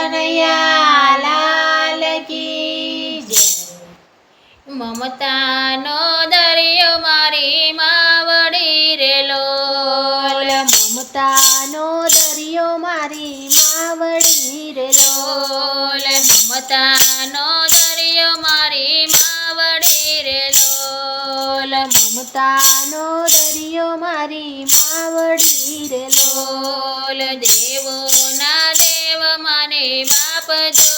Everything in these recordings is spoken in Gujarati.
કનૈયા લાલ કી જય। મમતાનો દરિયો મારી માવડી રે લોલ, મમતાનો દરિયો મારી માવડી રે લોલ, મમતાનો દરિયો મારી માવડી રે લોલ, મમતાનો દરિયો મારી માવડી રે લોલ। દેવોના દેવ માને બાપ જો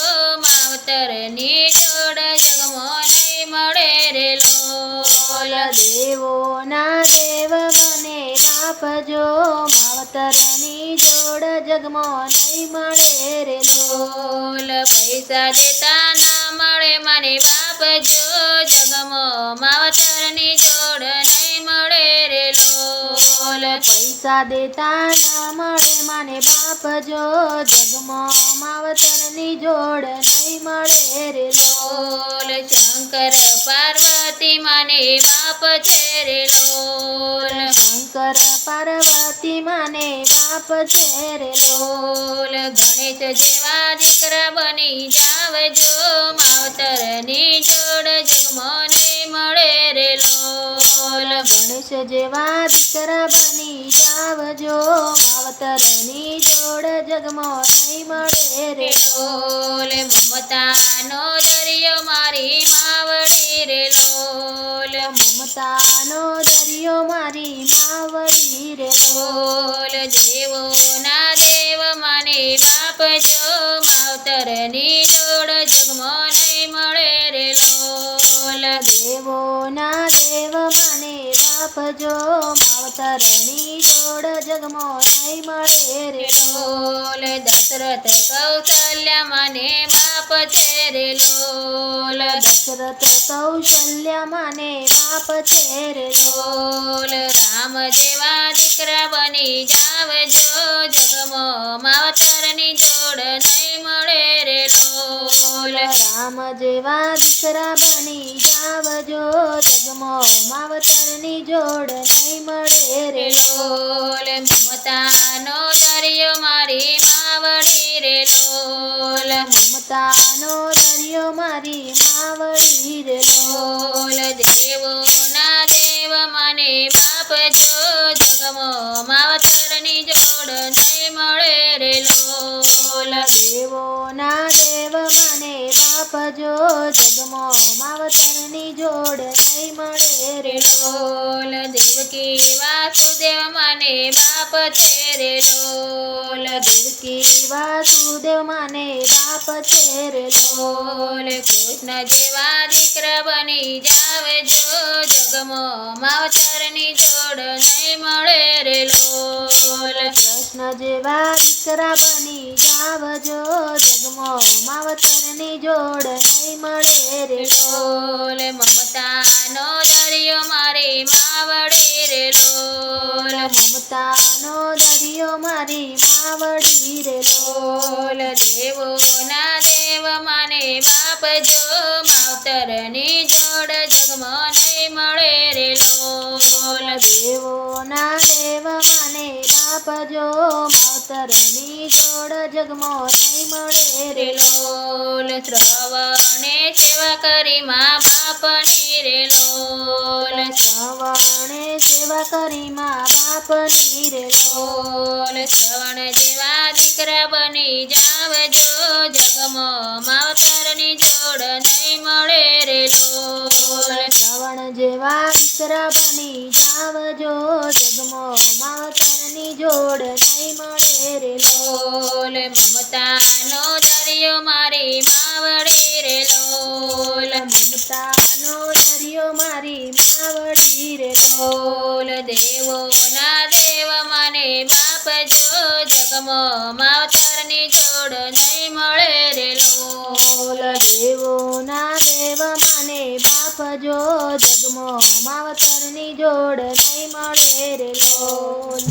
માવતરની જોડ જગમાં નહીં મળે રે લોલ, દેવોના દેવ મને બાપ જો માવતરની જોડ જગમાં નહીં મળે રે લોલ। પૈસા દેતા ના મળે માને બાપ જો જગમાં માવતરની જોડ નહીં મળે રે લોલ, પૈસા દેતા ના મળે મને બાપ જો જગમાં માવતરની જોડ નહીં મળે રે લોલ। શંકર પાર્વતી માને બાપ છે રે લોલ, શંકર પાર્વતી માને બાપ છે રે લોલ। ગણેશ જેવા દીકરા બની જાવજો માવતરની જોડ જગમાં નહીં મળે રે લોલ, ગણેશ જેવા દીકરા બની જાવજો માવતરની જોડ જગમાં નહીં મળે રે લોલ। મમતાનો દરિયો મારી માવડી રે લોલ, મમતાનો દરિયો મારી માવડી રે લોલ। દેવોના દેવ માને બાપ જો માવતરની જોડ જગમાં નહીં મળે રે લોલ, દેવોના દેવ મને બાપ જો માવતરની જોડ જગમાં નહીં મળે રે લોલ। દશરથ કૌશલ્યા માને બાપ છે રે લોલ, દશરથ કૌશલ્યા માને બાપ છે રે લોલ। રામ જેવા દીકરા બની જાવજો જગમાં માવતરની જોડ નહીં મળે રે લોલ, રામ જેવા દીકરા બની જાવજો જગમાં માવતરની જોડ નહીં મળે રે લોલ। મમતાનો દરિયો મારી માવડી રે લોલ, મમતાનો દરિયો મારી માવડી રે લોલ। દેવોના દેવ માને બાપ જો જગમાં માવતરની જોડ નહીં મળે રે લોલ, દેવોના દેવ મને બાપ જો જગમાં માવતરની જોડ નહીં મળે રે લોલ। દેવકી વાસુદેવ માને બાપ છે રે લોલ, દેવકી વાસુદેવ મને બાપ છે રે લોલ। કૃષ્ણ જેવા દીકરા બની જાવજો જગમાં માવતરની જોડ નહીં મળે રે લોલ, કૃષ્ણ જેવા દીકરા બની જાવજો જગમાં માવતરની જોડ નહીં મળે રે લોલ। મમતાનો દરિયો મારી માવડી રે લોલ, મમતાનો દરિયો મારી માવડી રે લોલ। દેવોના દેવ માને બાપ જો માવતરની જોડ જગમાં નહીં મળે રે લોલ, દેવોના દેવ મને બાપ જો માવતરની જોડ જગમાં નહીં મળે રે લોલ। શ્રવણે સેવા કરી મા બાપની રે લોલ, શ્રવણે સેવા કરી મા બાપની રે લોલ। શ્રવણ જેવા દીકરા બની જાવજો જગમાં માવતરની જોડ નહીં મળે રે લોલ, શ્રવણ જેવા દીકરા બની જાવજો જગમાં માવતરની જોડ નહીં મળે રે લોલ। મમતાનો દરિયો મારી માવડી રે લોલ, મમતાનો દરિયો મારી માવડી રે લોલ। દેવોના દેવ માને બાપ જો જગમાં માવતરની જોડ નહીં મળે રે લોલ, દેવોના દેવ મને બાપ જો જગમાં માવતરની જોડ નહીં મળે રે લોલ।